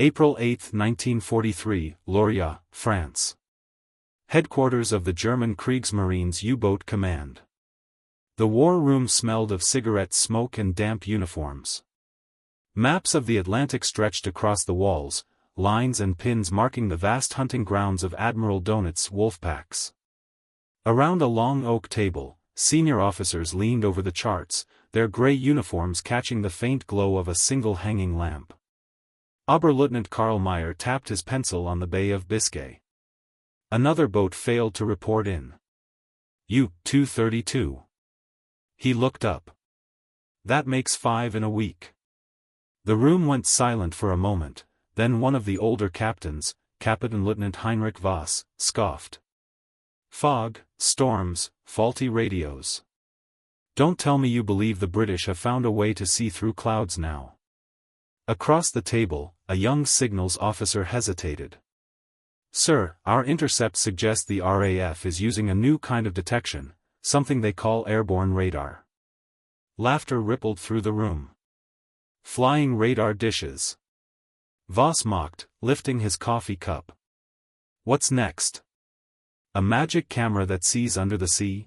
April 8, 1943, Lorient, France. Headquarters of the German Kriegsmarine's U-boat command. The war room smelled of cigarette smoke and damp uniforms. Maps of the Atlantic stretched across the walls, lines and pins marking the vast hunting grounds of Admiral Donat's wolfpacks. Around a long oak table, senior officers leaned over the charts, their gray uniforms catching the faint glow of a single hanging lamp. Oberleutnant Karl Meyer tapped his pencil on the Bay of Biscay. Another boat failed to report in. U-232. He looked up. That makes 5 in a week. The room went silent for a moment, then one of the older captains, Kapitänleutnant Heinrich Voss, scoffed. Fog, storms, faulty radios. Don't tell me you believe the British have found a way to see through clouds now. Across the table, a young signals officer hesitated. Sir, our intercepts suggest the RAF is using a new kind of detection, something they call airborne radar. Laughter rippled through the room. Flying radar dishes. Voss mocked, lifting his coffee cup. What's next? A magic camera that sees under the sea?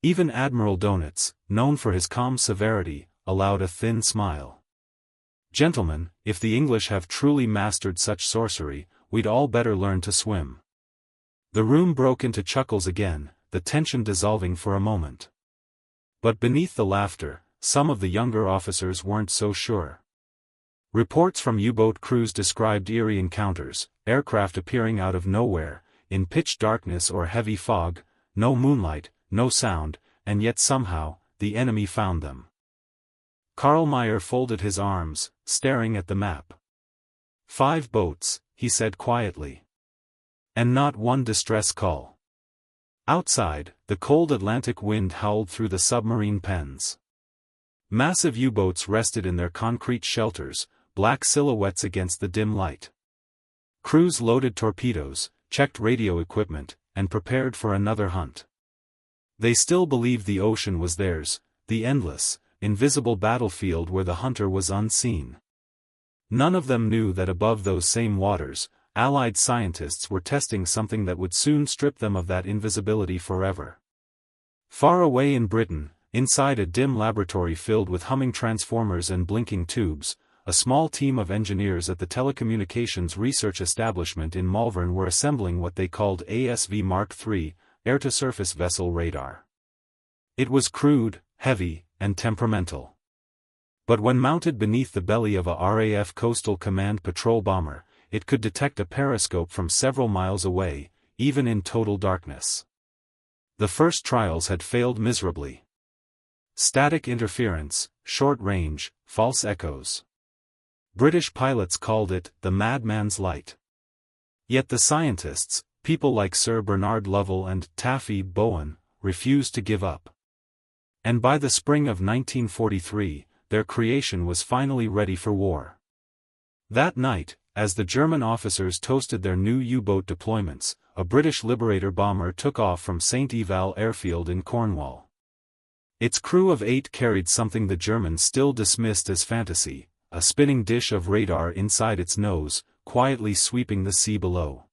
Even Admiral Donats, known for his calm severity, allowed a thin smile. Gentlemen, if the English have truly mastered such sorcery, we'd all better learn to swim. The room broke into chuckles again, the tension dissolving for a moment. But beneath the laughter, some of the younger officers weren't so sure. Reports from U-boat crews described eerie encounters, aircraft appearing out of nowhere, in pitch darkness or heavy fog, no moonlight, no sound, and yet somehow, the enemy found them. Karl Meyer folded his arms, staring at the map. 5 boats, he said quietly. And not one distress call. Outside, the cold Atlantic wind howled through the submarine pens. Massive U-boats rested in their concrete shelters, black silhouettes against the dim light. Crews loaded torpedoes, checked radio equipment, and prepared for another hunt. They still believed the ocean was theirs, the endless, invisible battlefield where the hunter was unseen. None of them knew that above those same waters, Allied scientists were testing something that would soon strip them of that invisibility forever. Far away in Britain, inside a dim laboratory filled with humming transformers and blinking tubes, a small team of engineers at the telecommunications research establishment in Malvern were assembling what they called ASV Mark III, air-to-surface vessel radar. It was crude, heavy, and temperamental. But when mounted beneath the belly of a RAF Coastal Command patrol bomber, it could detect a periscope from several miles away, even in total darkness. The first trials had failed miserably. Static interference, short range, false echoes. British pilots called it the madman's light. Yet the scientists, people like Sir Bernard Lovell and Taffy Bowen, refused to give up. And by the spring of 1943, their creation was finally ready for war. That night, as the German officers toasted their new U-boat deployments, a British Liberator bomber took off from St. Ivel airfield in Cornwall. Its crew of 8 carried something the Germans still dismissed as fantasy, a spinning dish of radar inside its nose, quietly sweeping the sea below.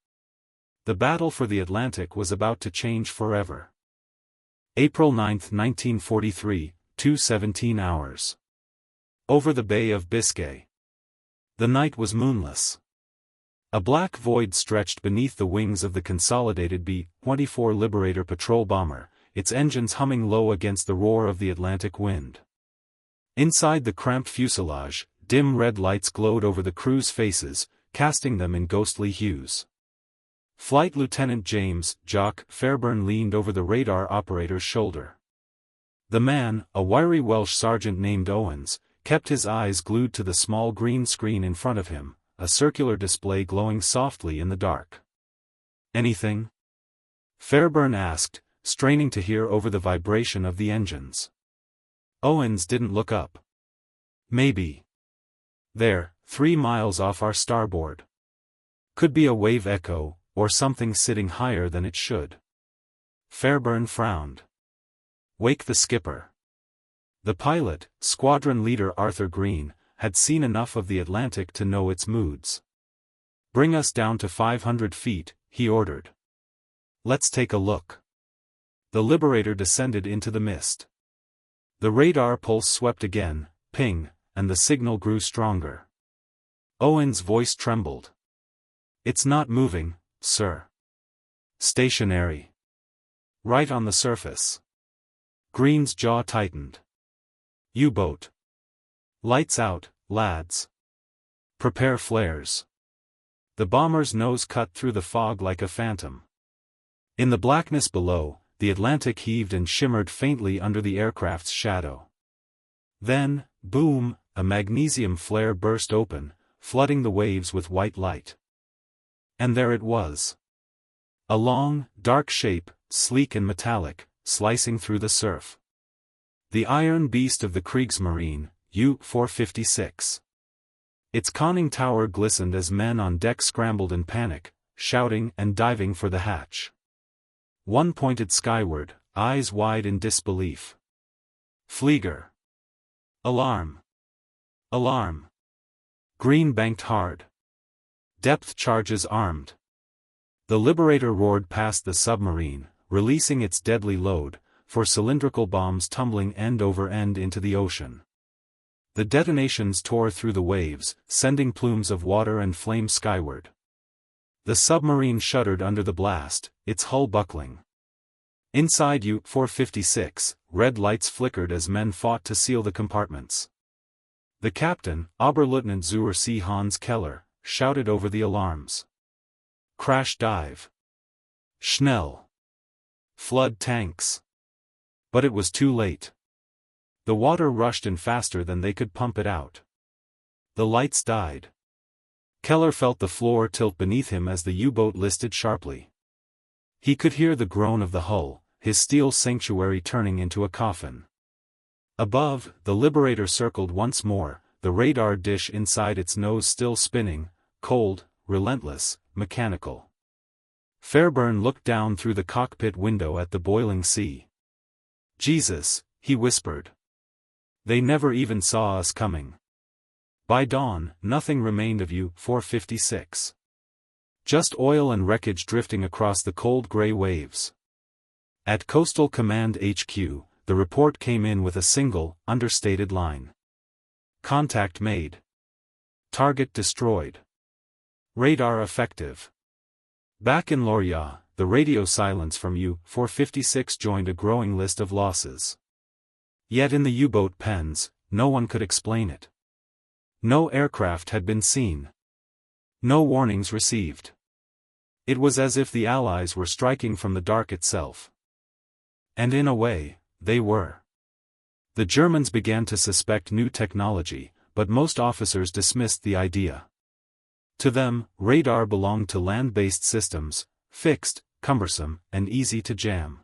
The battle for the Atlantic was about to change forever. April 9, 1943, 2:17 hours. Over the Bay of Biscay. The night was moonless. A black void stretched beneath the wings of the consolidated B-24 Liberator patrol bomber, its engines humming low against the roar of the Atlantic wind. Inside the cramped fuselage, dim red lights glowed over the crew's faces, casting them in ghostly hues. Flight Lieutenant James Jock Fairburn leaned over the radar operator's shoulder. The man, a wiry Welsh sergeant named Owens, kept his eyes glued to the small green screen in front of him, a circular display glowing softly in the dark. "Anything?" Fairburn asked, straining to hear over the vibration of the engines. Owens didn't look up. "Maybe. There, 3 miles off our starboard. Could be a wave echo, or something sitting higher than it should." Fairburn frowned. "Wake the skipper." The pilot, squadron leader Arthur Green, had seen enough of the Atlantic to know its moods. "Bring us down to 500 feet, he ordered. "Let's take a look." The Liberator descended into the mist. The radar pulse swept again, ping, and the signal grew stronger. Owen's voice trembled. "It's not moving, sir." "Stationary. Right on the surface." Green's jaw tightened. "U-boat. Lights out, lads. Prepare flares." The bomber's nose cut through the fog like a phantom. In the blackness below, the Atlantic heaved and shimmered faintly under the aircraft's shadow. Then, boom, a magnesium flare burst open, flooding the waves with white light. And there it was. A long, dark shape, sleek and metallic, slicing through the surf. The iron beast of the Kriegsmarine, U-456. Its conning tower glistened as men on deck scrambled in panic, shouting and diving for the hatch. One pointed skyward, eyes wide in disbelief. "Flieger! Alarm! Alarm!" Green banked hard. "Depth charges armed." The Liberator roared past the submarine, releasing its deadly load, for cylindrical bombs tumbling end over end into the ocean. The detonations tore through the waves, sending plumes of water and flame skyward. The submarine shuddered under the blast, its hull buckling. Inside U-456, red lights flickered as men fought to seal the compartments. The captain, Oberleutnant zur See Hans Keller, shouted over the alarms. "Crash dive! Schnell! Flood tanks!" But it was too late. The water rushed in faster than they could pump it out. The lights died. Keller felt the floor tilt beneath him as the U-boat listed sharply. He could hear the groan of the hull, his steel sanctuary turning into a coffin. Above, the Liberator circled once more, the radar dish inside its nose still spinning, cold, relentless, mechanical. Fairburn looked down through the cockpit window at the boiling sea. "Jesus," he whispered. "They never even saw us coming." By dawn, nothing remained of U-456. Just oil and wreckage drifting across the cold gray waves. At Coastal Command HQ, the report came in with a single, understated line. "Contact made. Target destroyed. Radar effective." Back in Lorient, the radio silence from U-456 joined a growing list of losses. Yet in the U-boat pens, no one could explain it. No aircraft had been seen. No warnings received. It was as if the Allies were striking from the dark itself. And in a way, they were. The Germans began to suspect new technology, but most officers dismissed the idea. To them, radar belonged to land-based systems, fixed, cumbersome, and easy to jam.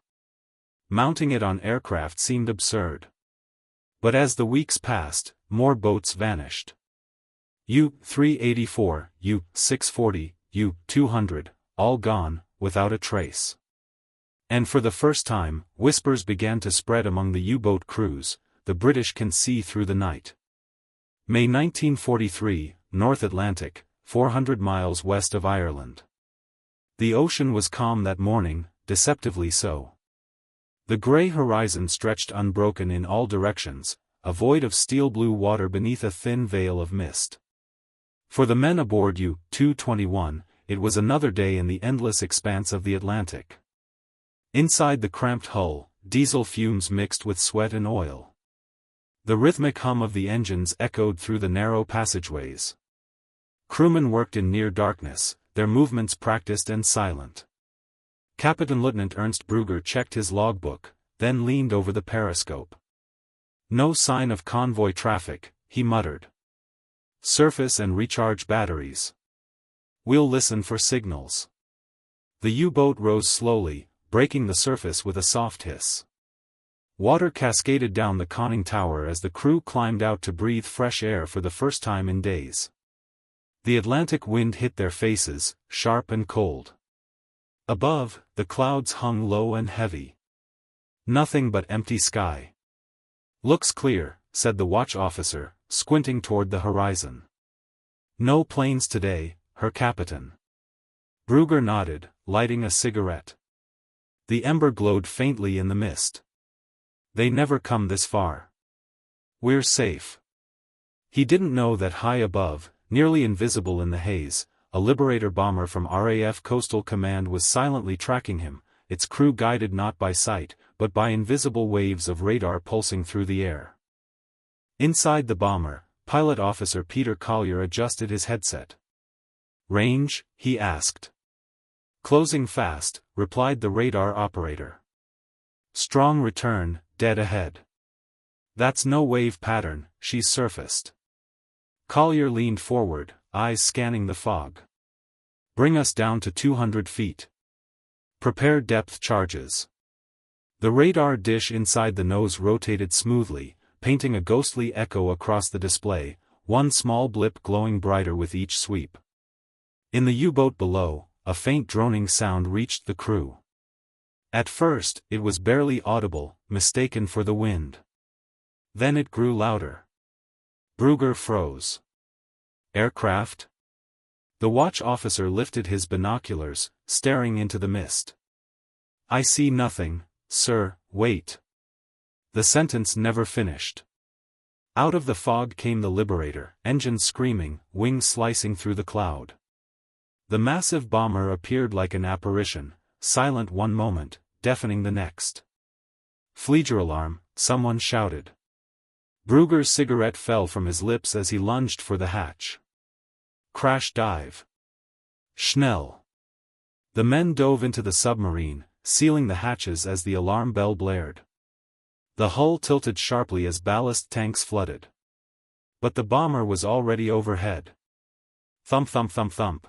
Mounting it on aircraft seemed absurd. But as the weeks passed, more boats vanished. U-384, U-640, U-200, all gone, without a trace. And for the first time, whispers began to spread among the U-boat crews, the British can see through the night. May 1943, North Atlantic, 400 miles west of Ireland. The ocean was calm that morning, deceptively so. The gray horizon stretched unbroken in all directions, a void of steel-blue water beneath a thin veil of mist. For the men aboard U-221, it was another day in the endless expanse of the Atlantic. Inside the cramped hull, diesel fumes mixed with sweat and oil. The rhythmic hum of the engines echoed through the narrow passageways. Crewmen worked in near darkness, their movements practiced and silent. Kapitänleutnant Ernst Brugger checked his logbook, then leaned over the periscope. "No sign of convoy traffic," he muttered. "Surface and recharge batteries. We'll listen for signals." The U-boat rose slowly, breaking the surface with a soft hiss. Water cascaded down the conning tower as the crew climbed out to breathe fresh air for the first time in days. The Atlantic wind hit their faces, sharp and cold. Above, the clouds hung low and heavy. Nothing but empty sky. "Looks clear," said the watch officer, squinting toward the horizon. "No planes today, Herr Captain." Brugger nodded, lighting a cigarette. The ember glowed faintly in the mist. "They never come this far. We're safe." He didn't know that high above, nearly invisible in the haze, a Liberator bomber from RAF Coastal Command was silently tracking him, its crew guided not by sight, but by invisible waves of radar pulsing through the air. Inside the bomber, Pilot Officer Peter Collier adjusted his headset. "Range?" he asked. "Closing fast," replied the radar operator. "Strong return, dead ahead." "That's no wave pattern, she's surfaced." Collier leaned forward, eyes scanning the fog. "Bring us down to 200 feet. Prepare depth charges." The radar dish inside the nose rotated smoothly, painting a ghostly echo across the display, one small blip glowing brighter with each sweep. In the U-boat below, a faint droning sound reached the crew. At first, it was barely audible, mistaken for the wind. Then it grew louder. Brugger froze. "Aircraft?" The watch officer lifted his binoculars, staring into the mist. "I see nothing, sir, wait." The sentence never finished. Out of the fog came the Liberator, engines screaming, wings slicing through the cloud. The massive bomber appeared like an apparition, silent one moment, deafening the next. "Flieger alarm," someone shouted. Brugger's cigarette fell from his lips as he lunged for the hatch. "Crash dive. Schnell." The men dove into the submarine, sealing the hatches as the alarm bell blared. The hull tilted sharply as ballast tanks flooded. But the bomber was already overhead. Thump thump thump thump.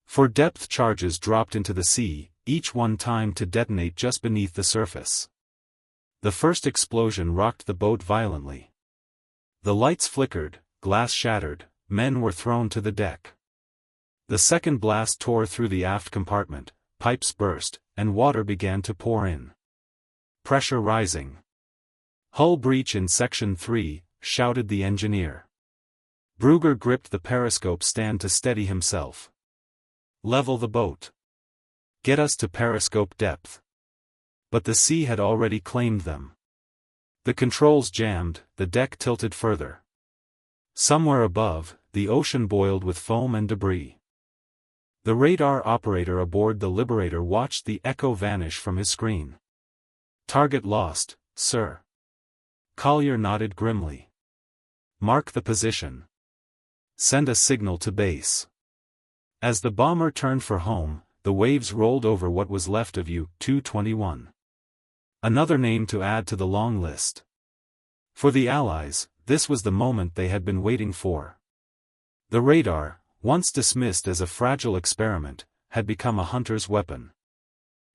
Four depth charges dropped into the sea, each one timed to detonate just beneath the surface. The first explosion rocked the boat violently. The lights flickered, glass shattered, men were thrown to the deck. The second blast tore through the aft compartment, pipes burst, and water began to pour in. Pressure rising. "Hull breach in Section 3, shouted the engineer. Brugger gripped the periscope stand to steady himself. "Level the boat. Get us to periscope depth." But the sea had already claimed them. The controls jammed, the deck tilted further. Somewhere above, the ocean boiled with foam and debris. The radar operator aboard the Liberator watched the echo vanish from his screen. "Target lost, sir." Collier nodded grimly. "Mark the position. Send a signal to base." As the bomber turned for home, the waves rolled over what was left of U-221. Another name to add to the long list. For the Allies, this was the moment they had been waiting for. The radar, once dismissed as a fragile experiment, had become a hunter's weapon.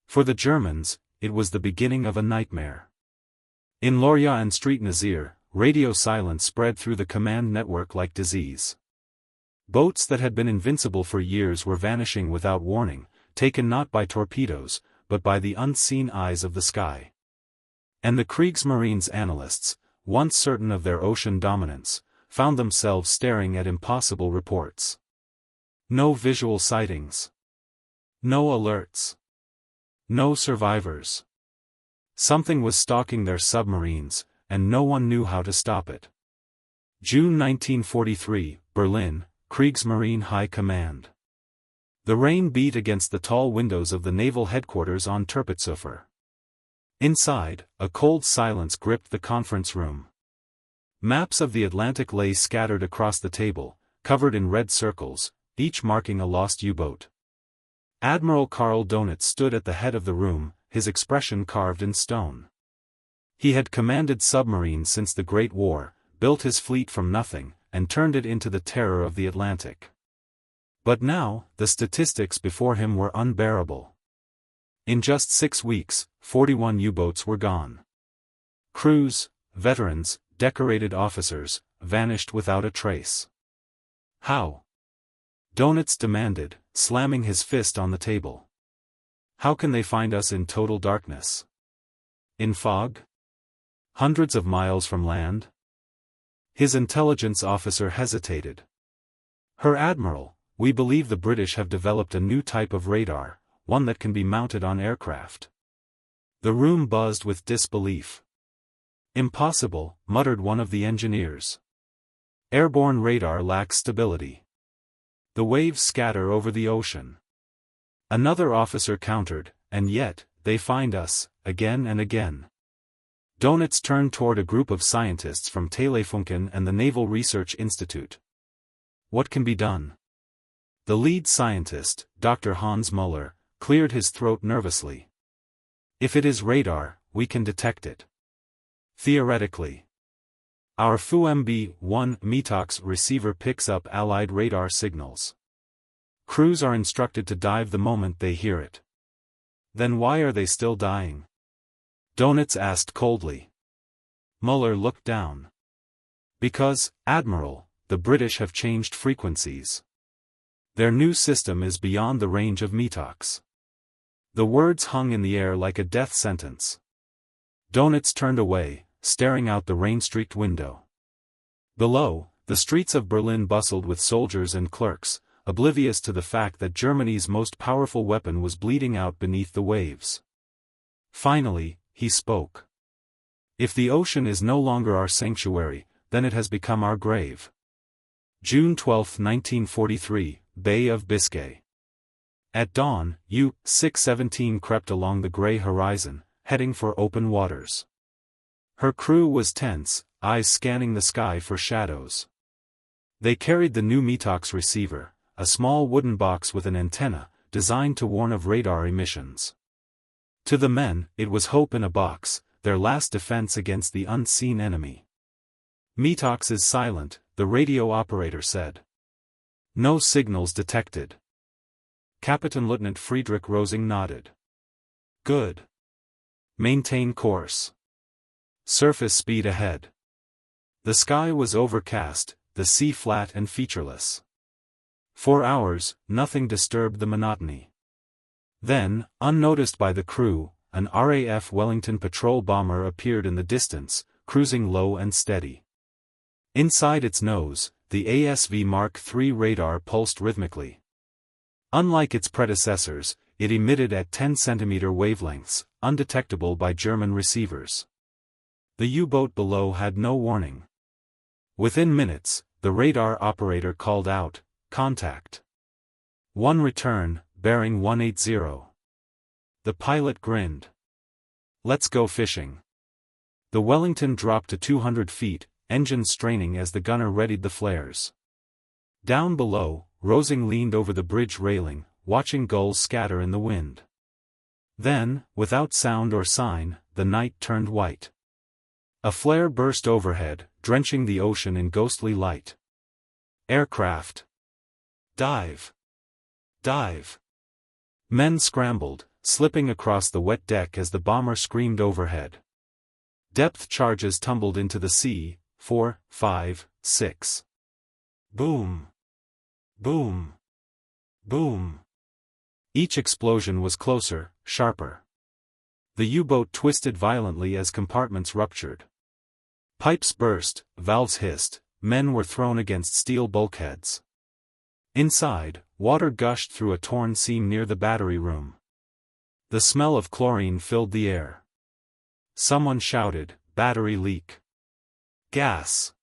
For the Germans, it was the beginning of a nightmare. In Lorient and Street Nazir, radio silence spread through the command network like disease. Boats that had been invincible for years were vanishing without warning, taken not by torpedoes, but by the unseen eyes of the sky. And the Kriegsmarine's analysts, once certain of their ocean dominance, found themselves staring at impossible reports. No visual sightings. No alerts. No survivors. Something was stalking their submarines, and no one knew how to stop it. June 1943, Berlin, Kriegsmarine High Command. The rain beat against the tall windows of the naval headquarters on Terpitzufer. Inside, a cold silence gripped the conference room. Maps of the Atlantic lay scattered across the table, covered in red circles, each marking a lost U-boat. Admiral Karl Donitz stood at the head of the room, his expression carved in stone. He had commanded submarines since the Great War, built his fleet from nothing, and turned it into the terror of the Atlantic. But now, the statistics before him were unbearable. In just 6 weeks, 41 U-boats were gone. Crews, veterans, decorated officers, vanished without a trace. How? Donitz demanded, slamming his fist on the table. How can they find us in total darkness? In fog? Hundreds of miles from land? His intelligence officer hesitated. "Her Admiral, we believe the British have developed a new type of radar, one that can be mounted on aircraft." The room buzzed with disbelief. "Impossible," muttered one of the engineers. "Airborne radar lacks stability. The waves scatter over the ocean." Another officer countered, "And yet, they find us, again and again." Donitz turned toward a group of scientists from Telefunken and the Naval Research Institute. "What can be done?" The lead scientist, Dr. Hans Müller, cleared his throat nervously. "If it is radar, we can detect it. Theoretically. Our FUMB-1 METOX receiver picks up Allied radar signals. Crews are instructed to dive the moment they hear it." "Then why are they still dying?" Donitz asked coldly. Müller looked down. "Because, Admiral, the British have changed frequencies. Their new system is beyond the range of METOX." The words hung in the air like a death sentence. Donitz turned away, staring out the rain-streaked window. Below, the streets of Berlin bustled with soldiers and clerks, oblivious to the fact that Germany's most powerful weapon was bleeding out beneath the waves. Finally, he spoke. "If the ocean is no longer our sanctuary, then it has become our grave." June 12, 1943, Bay of Biscay. At dawn, U-617 crept along the gray horizon, heading for open waters. Her crew was tense, eyes scanning the sky for shadows. They carried the new METOX receiver, a small wooden box with an antenna, designed to warn of radar emissions. To the men, it was hope in a box, their last defense against the unseen enemy. "METOX is silent," the radio operator said. "No signals detected." Captain Lieutenant Friedrich Rosing nodded. "Good. Maintain course. Surface speed ahead." The sky was overcast, the sea flat and featureless. For hours, nothing disturbed the monotony. Then, unnoticed by the crew, an RAF Wellington patrol bomber appeared in the distance, cruising low and steady. Inside its nose, the ASV Mark III radar pulsed rhythmically. Unlike its predecessors, it emitted at 10-centimeter wavelengths, undetectable by German receivers. The U-boat below had no warning. Within minutes, the radar operator called out, "Contact. 1 return, bearing 180. The pilot grinned. "Let's go fishing." The Wellington dropped to 200 feet, engines straining as the gunner readied the flares. Down below, Rosing leaned over the bridge railing, watching gulls scatter in the wind. Then, without sound or sign, the night turned white. A flare burst overhead, drenching the ocean in ghostly light. "Aircraft! Dive! Dive!" Men scrambled, slipping across the wet deck as the bomber screamed overhead. Depth charges tumbled into the sea, 4, 5, 6. Boom! Boom! Boom! Each explosion was closer, sharper. The U-boat twisted violently as compartments ruptured. Pipes burst, valves hissed, men were thrown against steel bulkheads. Inside, water gushed through a torn seam near the battery room. The smell of chlorine filled the air. Someone shouted, "Battery leak! Gas!"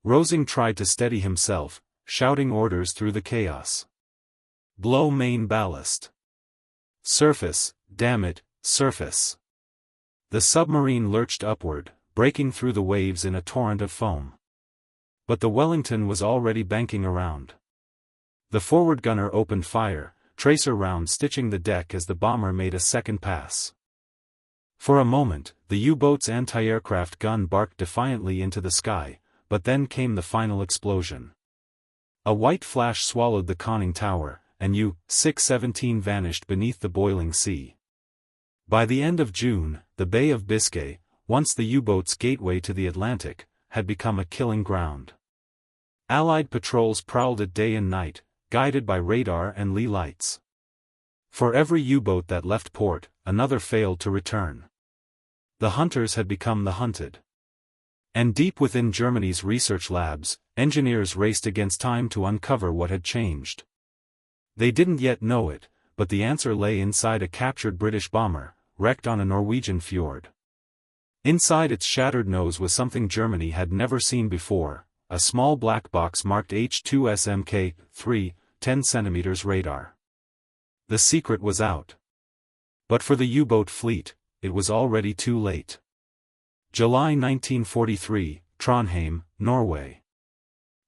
Rosing tried to steady himself, shouting orders through the chaos. "Blow main ballast! Surface, damn it, surface!" The submarine lurched upward, breaking through the waves in a torrent of foam. But the Wellington was already banking around. The forward gunner opened fire, tracer rounds stitching the deck as the bomber made a second pass. For a moment, the U-boat's anti-aircraft gun barked defiantly into the sky, but then came the final explosion. A white flash swallowed the conning tower, and U-617 vanished beneath the boiling sea. By the end of June, the Bay of Biscay, once the U-boat's gateway to the Atlantic, had become a killing ground. Allied patrols prowled it day and night, guided by radar and Leigh Lights. For every U-boat that left port, another failed to return. The hunters had become the hunted. And deep within Germany's research labs, engineers raced against time to uncover what had changed. They didn't yet know it, but the answer lay inside a captured British bomber, wrecked on a Norwegian fjord. Inside its shattered nose was something Germany had never seen before, a small black box marked H2S Mk3, 10 cm radar. The secret was out. But for the U-boat fleet, it was already too late. July 1943, Trondheim, Norway.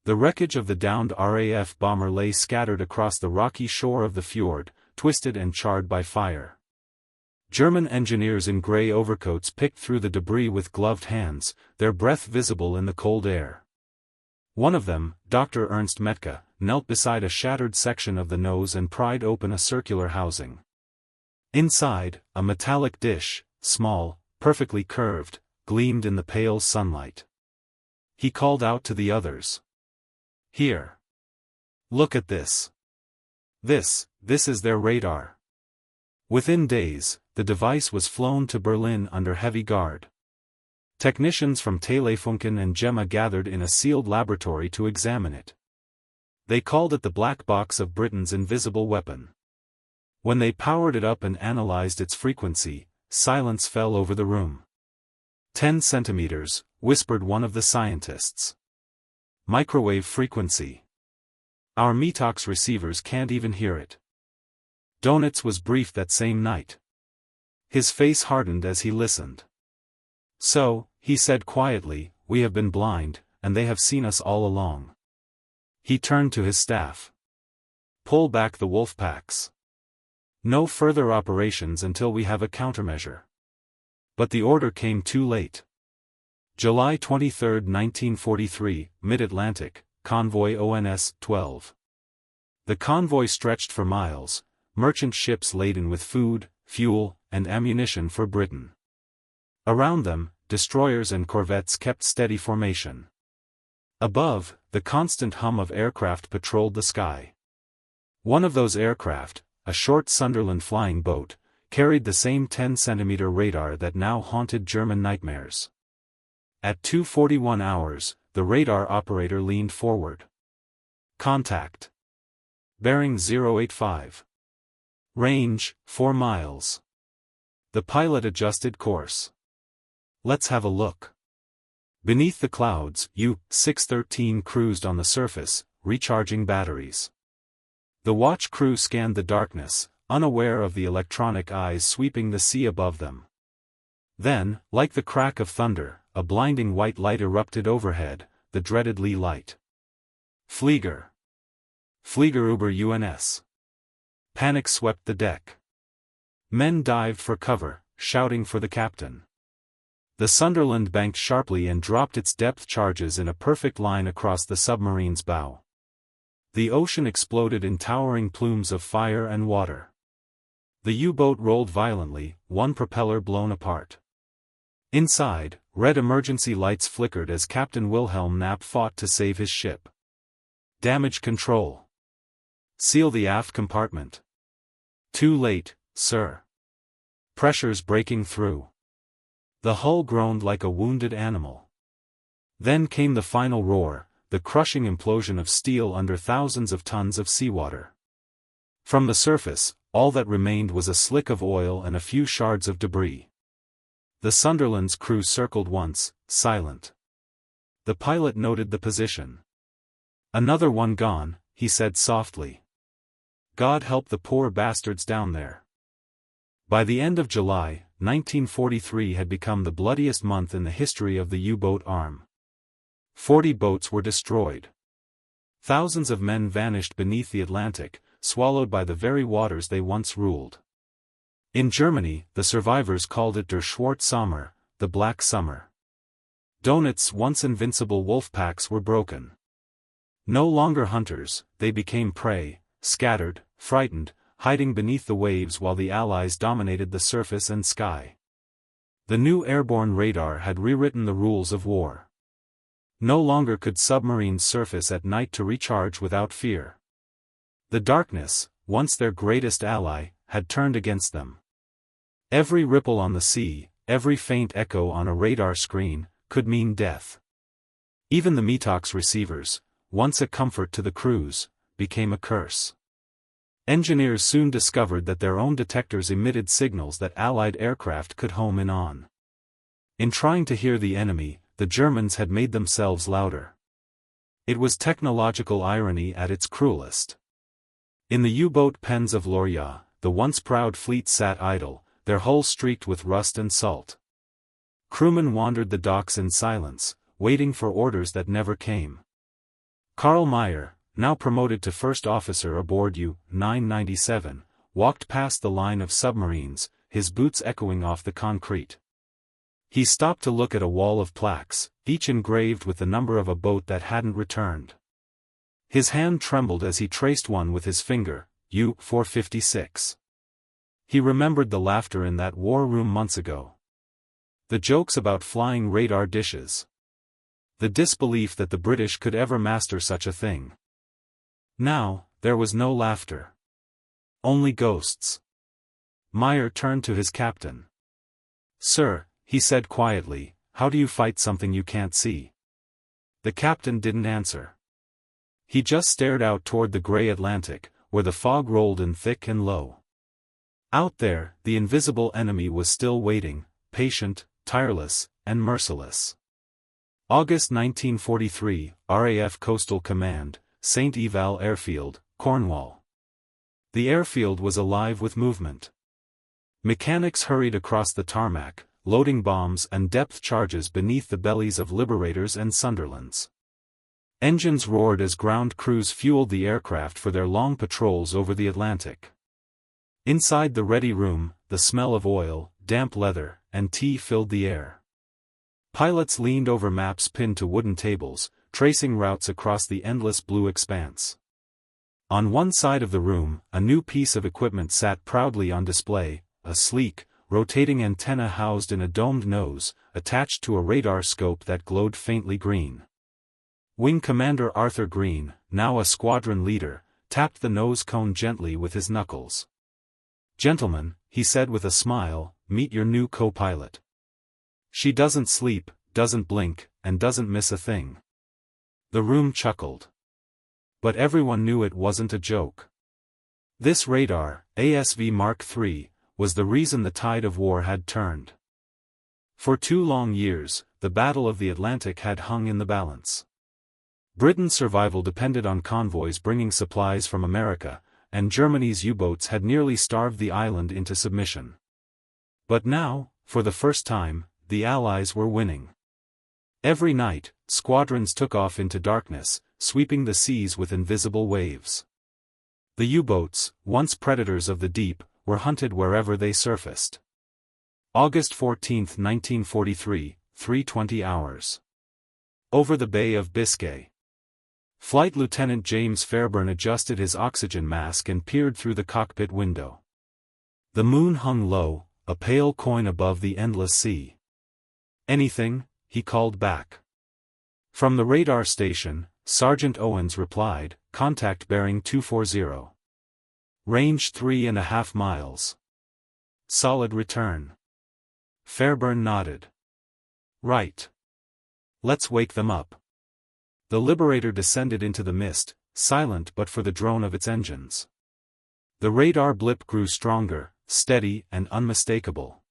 The wreckage of the downed RAF bomber lay scattered across the rocky shore of the fjord, twisted and charred by fire. German engineers in grey overcoats picked through the debris with gloved hands, their breath visible in the cold air. One of them, Dr. Ernst Metke, knelt beside a shattered section of the nose and pried open a circular housing. Inside, a metallic dish, small, perfectly curved, gleamed in the pale sunlight. He called out to the others. "Here. Look at this. This is their radar." Within days, the device was flown to Berlin under heavy guard. Technicians from Telefunken and Gemma gathered in a sealed laboratory to examine it. They called it the black box of Britain's invisible weapon. When they powered it up and analyzed its frequency, silence fell over the room. 10 centimeters, whispered one of the scientists. Microwave frequency. Our Metox receivers can't even hear it. Donitz was briefed that same night. His face hardened as he listened. "So," he said quietly, "we have been blind, and they have seen us all along." He turned to his staff. "Pull back the wolf packs. No further operations until we have a countermeasure." But the order came too late. July 23, 1943, Mid-Atlantic, convoy ONS 12. The convoy stretched for miles, merchant ships laden with food, fuel, and ammunition for Britain. Around them, destroyers and corvettes kept steady formation. Above, the constant hum of aircraft patrolled the sky. One of those aircraft, a short Sunderland flying boat, carried the same 10-centimeter radar that now haunted German nightmares. At 2:41 hours, the radar operator leaned forward. "Contact. Bearing 085. Range, 4 miles. The pilot adjusted course. "Let's have a look." Beneath the clouds, U-613 cruised on the surface, recharging batteries. The watch crew scanned the darkness, unaware of the electronic eyes sweeping the sea above them. Then, like the crack of thunder, a blinding white light erupted overhead, the dreaded Leigh Light. Flieger. Flieger über UNS. Panic swept the deck. Men dived for cover, shouting for the captain. The Sunderland banked sharply and dropped its depth charges in a perfect line across the submarine's bow. The ocean exploded in towering plumes of fire and water. The U-boat rolled violently, one propeller blown apart. Inside, red emergency lights flickered as Captain Wilhelm Knapp fought to save his ship. "Damage control. Seal the aft compartment." "Too late, sir. Pressure's breaking through." The hull groaned like a wounded animal. Then came the final roar, the crushing implosion of steel under thousands of tons of seawater. From the surface, all that remained was a slick of oil and a few shards of debris. The Sunderland's crew circled once, silent. The pilot noted the position. "Another one gone," he said softly. "God help the poor bastards down there." By the end of July, 1943 had become the bloodiest month in the history of the U-boat arm. 40 boats were destroyed. Thousands of men vanished beneath the Atlantic, swallowed by the very waters they once ruled. In Germany, the survivors called it Der Schwarze Sommer, the Black Summer. Donitz's once invincible wolf packs were broken. No longer hunters, they became prey, scattered, frightened, hiding beneath the waves while the Allies dominated the surface and sky. The new airborne radar had rewritten the rules of war. No longer could submarines surface at night to recharge without fear. The darkness, once their greatest ally, had turned against them. Every ripple on the sea, every faint echo on a radar screen, could mean death. Even the METOX receivers, once a comfort to the crews, became a curse. Engineers soon discovered that their own detectors emitted signals that Allied aircraft could home in on. In trying to hear the enemy, the Germans had made themselves louder. It was technological irony at its cruelest. In the U-boat pens of Lorya, the once proud fleet sat idle, their hulls streaked with rust and salt. Crewmen wandered the docks in silence, waiting for orders that never came. Karl Meyer, now promoted to first officer aboard U-997, walked past the line of submarines, his boots echoing off the concrete. He stopped to look at a wall of plaques, each engraved with the number of a boat that hadn't returned. His hand trembled as he traced one with his finger, U-456. He remembered the laughter in that war room months ago. The jokes about flying radar dishes. The disbelief that the British could ever master such a thing. Now, there was no laughter. Only ghosts. Meyer turned to his captain. "Sir," he said quietly, "how do you fight something you can't see?" The captain didn't answer. He just stared out toward the gray Atlantic, where the fog rolled in thick and low. Out there, the invisible enemy was still waiting, patient, tireless, and merciless. August 1943, RAF Coastal Command, St. Eval Airfield, Cornwall. The airfield was alive with movement. Mechanics hurried across the tarmac, loading bombs and depth charges beneath the bellies of Liberators and Sunderlands. Engines roared as ground crews fueled the aircraft for their long patrols over the Atlantic. Inside the ready room, the smell of oil, damp leather, and tea filled the air. Pilots leaned over maps pinned to wooden tables, tracing routes across the endless blue expanse. On one side of the room, a new piece of equipment sat proudly on display, a sleek, rotating antenna housed in a domed nose, attached to a radar scope that glowed faintly green. Wing Commander Arthur Green, now a squadron leader, tapped the nose cone gently with his knuckles. "Gentlemen," he said with a smile, "meet your new co-pilot. She doesn't sleep, doesn't blink, and doesn't miss a thing." The room chuckled. But everyone knew it wasn't a joke. This radar, ASV Mark III, was the reason the tide of war had turned. For 2 long years, the Battle of the Atlantic had hung in the balance. Britain's survival depended on convoys bringing supplies from America, and Germany's U-boats had nearly starved the island into submission. But now, for the first time, the Allies were winning. Every night, squadrons took off into darkness, sweeping the seas with invisible waves. The U-boats, once predators of the deep, were hunted wherever they surfaced. August 14, 1943, 3:20 hours. Over the Bay of Biscay. Flight Lieutenant James Fairburn adjusted his oxygen mask and peered through the cockpit window. The moon hung low, a pale coin above the endless sea. "Anything?" he called back. From the radar station, Sergeant Owens replied, "Contact bearing 240. Range 3.5 miles. Solid return." Fairburn nodded. "Right. Let's wake them up." The Liberator descended into the mist, silent but for the drone of its engines. The radar blip grew stronger, steady and unmistakable.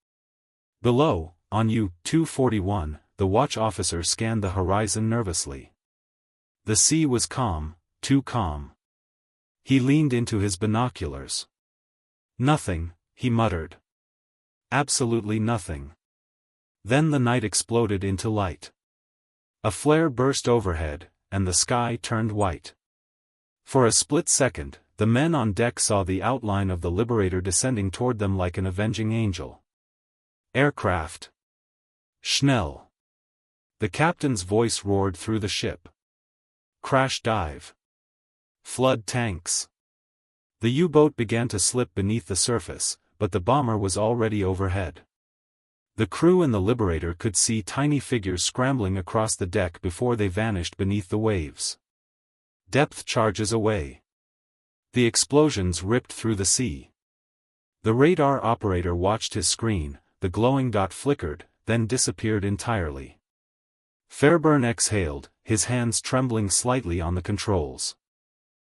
Below, on U-241, the watch officer scanned the horizon nervously. The sea was calm, too calm. He leaned into his binoculars. "Nothing," he muttered. "Absolutely nothing." Then the night exploded into light. A flare burst overhead, and the sky turned white. For a split second, the men on deck saw the outline of the Liberator descending toward them like an avenging angel. "Aircraft! Schnell!" The captain's voice roared through the ship. "Crash dive! Flood tanks!" The U-boat began to slip beneath the surface, but the bomber was already overhead. The crew and the Liberator could see tiny figures scrambling across the deck before they vanished beneath the waves. Depth charges away. The explosions ripped through the sea. The radar operator watched his screen, the glowing dot flickered, then disappeared entirely. Fairburn exhaled, his hands trembling slightly on the controls.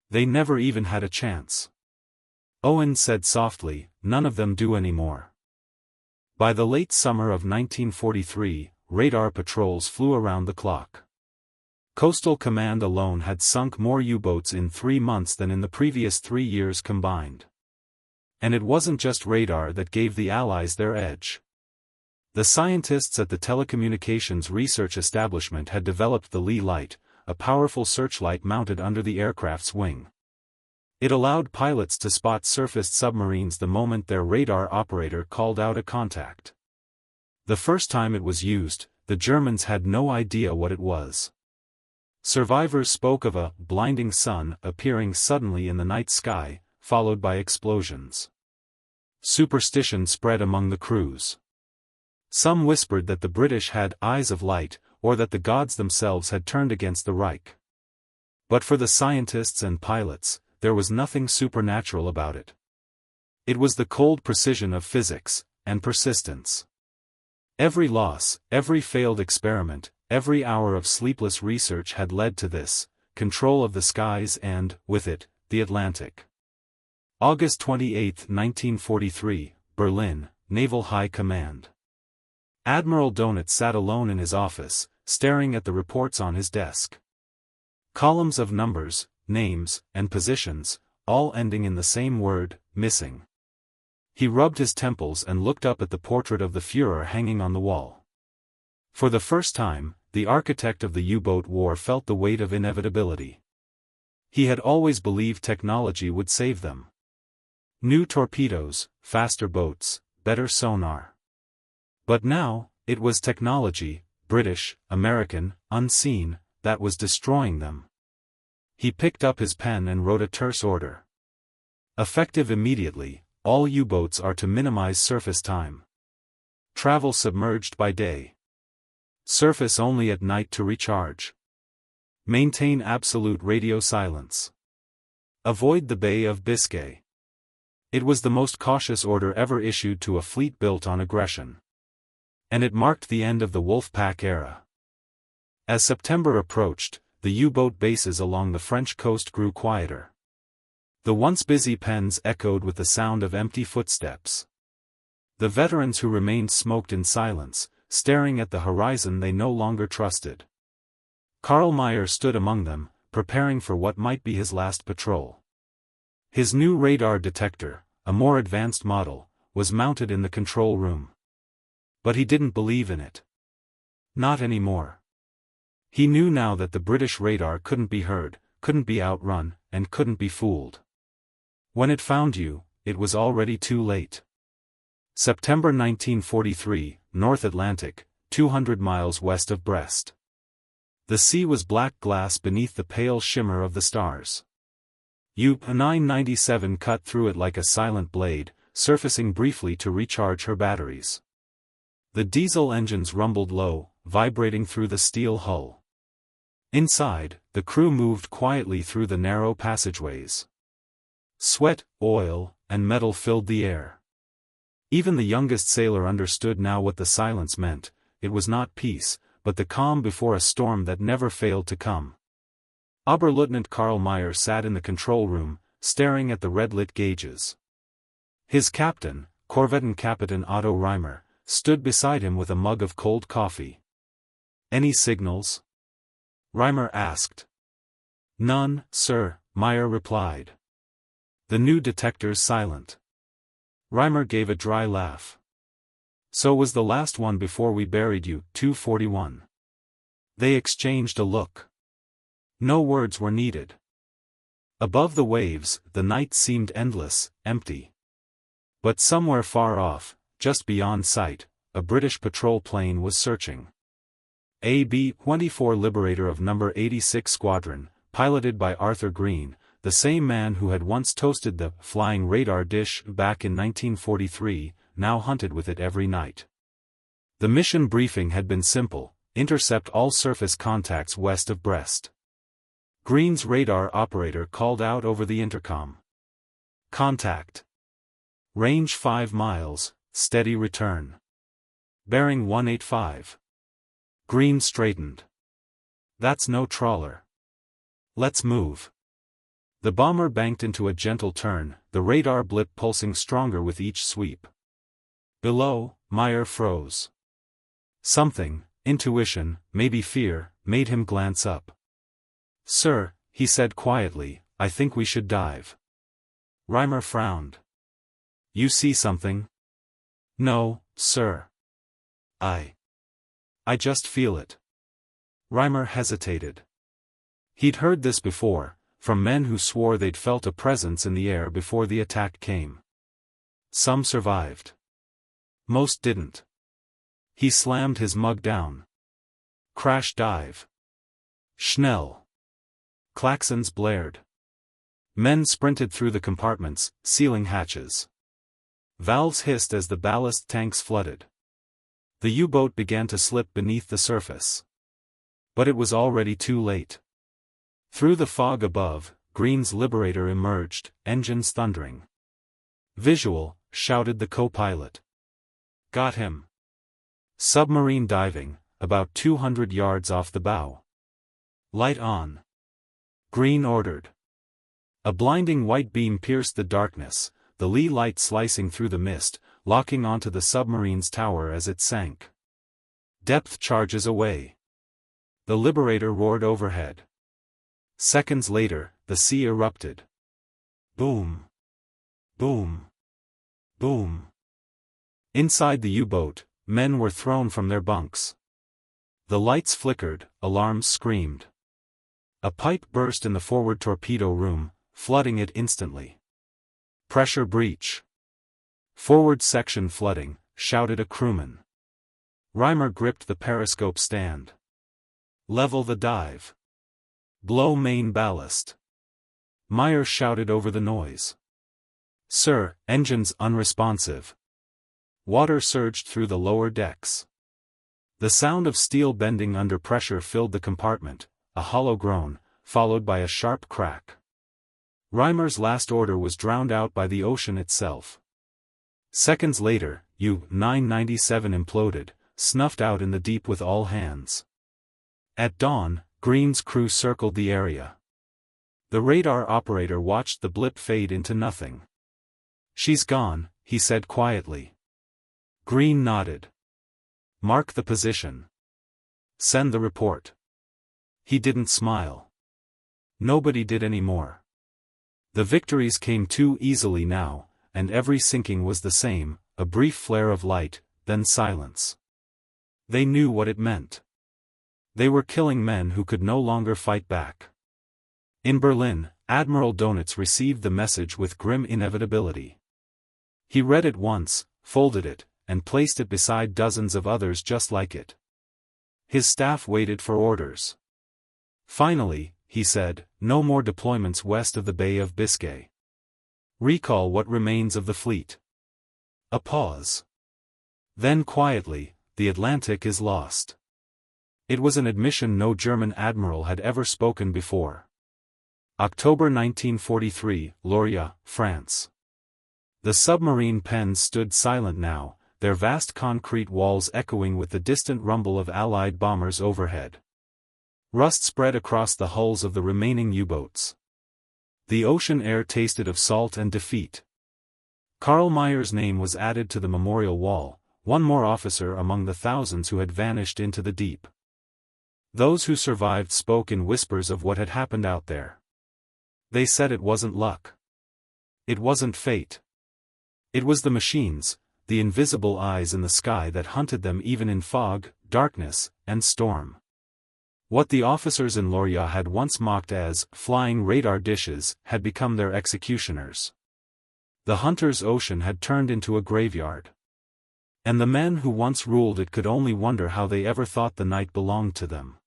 They never even had a chance. Owen said softly, none of them do anymore. By the late summer of 1943, radar patrols flew around the clock. Coastal Command alone had sunk more U-boats in 3 months than in the previous 3 years combined. And it wasn't just radar that gave the Allies their edge. The scientists at the Telecommunications Research Establishment had developed the Leigh Light, a powerful searchlight mounted under the aircraft's wing. It allowed pilots to spot surfaced submarines the moment their radar operator called out a contact. The first time it was used, the Germans had no idea what it was. Survivors spoke of a blinding sun appearing suddenly in the night sky, followed by explosions. Superstition spread among the crews. Some whispered that the British had eyes of light, or that the gods themselves had turned against the Reich. But for the scientists and pilots, there was nothing supernatural about it. It was the cold precision of physics, and persistence. Every loss, every failed experiment, every hour of sleepless research had led to this, control of the skies and, with it, the Atlantic. August 28, 1943, Berlin, Naval High Command. Admiral Donat sat alone in his office, staring at the reports on his desk. Columns of numbers, names, and positions, all ending in the same word, missing. He rubbed his temples and looked up at the portrait of the Führer hanging on the wall. For the first time, the architect of the U-boat war felt the weight of inevitability. He had always believed technology would save them. New torpedoes, faster boats, better sonar. But now, it was technology, British, American, unseen, that was destroying them. He picked up his pen and wrote a terse order. Effective immediately, all U-boats are to minimize surface time. Travel submerged by day. Surface only at night to recharge. Maintain absolute radio silence. Avoid the Bay of Biscay. It was the most cautious order ever issued to a fleet built on aggression. And it marked the end of the Wolf-Pack era. As September approached, the U-boat bases along the French coast grew quieter. The once busy pens echoed with the sound of empty footsteps. The veterans who remained smoked in silence, staring at the horizon they no longer trusted. Karl Mayr stood among them, preparing for what might be his last patrol. His new radar detector, a more advanced model, was mounted in the control room. But he didn't believe in it. Not anymore. He knew now that the British radar couldn't be heard, couldn't be outrun, and couldn't be fooled. When it found you, it was already too late. September 1943, North Atlantic, 200 miles west of Brest. The sea was black glass beneath the pale shimmer of the stars. U-997 cut through it like a silent blade, surfacing briefly to recharge her batteries. The diesel engines rumbled low, vibrating through the steel hull. Inside, the crew moved quietly through the narrow passageways. Sweat, oil, and metal filled the air. Even the youngest sailor understood now what the silence meant. It was not peace, but the calm before a storm that never failed to come. Oberleutnant Karl Mayr sat in the control room, staring at the red-lit gauges. His captain, Korvettenkapitän Otto Reimer, stood beside him with a mug of cold coffee. "Any signals?" Reimer asked. "None, sir," Mayr replied. "The new detector's silent." Reimer gave a dry laugh. "So was the last one before we buried you, 241. They exchanged a look. No words were needed. Above the waves, the night seemed endless, empty. But somewhere far off, just beyond sight, a British patrol plane was searching. A B-24 Liberator of No. 86 Squadron, piloted by Arthur Green, the same man who had once toasted the flying radar dish back in 1943, now hunted with it every night. The mission briefing had been simple: intercept all surface contacts west of Brest. Green's radar operator called out over the intercom. "Contact. Range 5 miles, steady return. Bearing 185. Green straightened. That's no trawler. Let's move. The bomber banked into a gentle turn, the radar blip pulsing stronger with each sweep. Below, Meyer froze. Something, intuition, maybe fear, made him glance up. "Sir," he said quietly, "I think we should dive." Reimer frowned. "You see something?" "No, sir. I just feel it." Reimer hesitated. He'd heard this before, from men who swore they'd felt a presence in the air before the attack came. Some survived. Most didn't. He slammed his mug down. Crash dive. Schnell. Klaxons blared. Men sprinted through the compartments, sealing hatches. Valves hissed as the ballast tanks flooded. The U-boat began to slip beneath the surface. But it was already too late. Through the fog above, Green's Liberator emerged, engines thundering. "Visual," shouted the co-pilot. "Got him." Submarine diving, about 200 yards off the bow. "Light on." Green ordered. A blinding white beam pierced the darkness, the Leigh Lights slicing through the mist, locking onto the submarine's tower as it sank. "Depth charges away." The Liberator roared overhead. Seconds later, the sea erupted. Boom. Boom. Boom. Inside the U-boat, men were thrown from their bunks. The lights flickered, alarms screamed. A pipe burst in the forward torpedo room, flooding it instantly. "Pressure breach." "Forward section flooding," shouted a crewman. Reimer gripped the periscope stand. "Level the dive." "Blow main ballast." Meyer shouted over the noise. "Sir, engines unresponsive." Water surged through the lower decks. The sound of steel bending under pressure filled the compartment, a hollow groan, followed by a sharp crack. Reimer's last order was drowned out by the ocean itself. Seconds later, U-997 imploded, snuffed out in the deep with all hands. At dawn, Green's crew circled the area. The radar operator watched the blip fade into nothing. "She's gone," he said quietly. Green nodded. "Mark the position. Send the report." He didn't smile. Nobody did anymore. The victories came too easily now, and every sinking was the same, a brief flare of light, then silence. They knew what it meant. They were killing men who could no longer fight back. In Berlin, Admiral Donitz received the message with grim inevitability. He read it once, folded it, and placed it beside dozens of others just like it. His staff waited for orders. Finally, he said, "No more deployments west of the Bay of Biscay. Recall what remains of the fleet." A pause. Then quietly, "The Atlantic is lost." It was an admission no German admiral had ever spoken before. October 1943, Lorient, France. The submarine pens stood silent now, their vast concrete walls echoing with the distant rumble of Allied bombers overhead. Rust spread across the hulls of the remaining U-boats. The ocean air tasted of salt and defeat. Karl Mayer's name was added to the memorial wall, one more officer among the thousands who had vanished into the deep. Those who survived spoke in whispers of what had happened out there. They said it wasn't luck. It wasn't fate. It was the machines, the invisible eyes in the sky that hunted them even in fog, darkness, and storm. What the officers in Lorient had once mocked as flying radar dishes had become their executioners. The hunter's ocean had turned into a graveyard. And the men who once ruled it could only wonder how they ever thought the night belonged to them.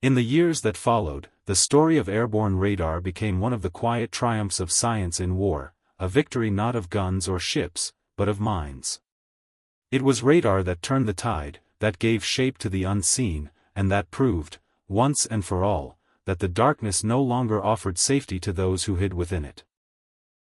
In the years that followed, the story of airborne radar became one of the quiet triumphs of science in war, a victory not of guns or ships, but of minds. It was radar that turned the tide, that gave shape to the unseen, and that proved, once and for all, that the darkness no longer offered safety to those who hid within it.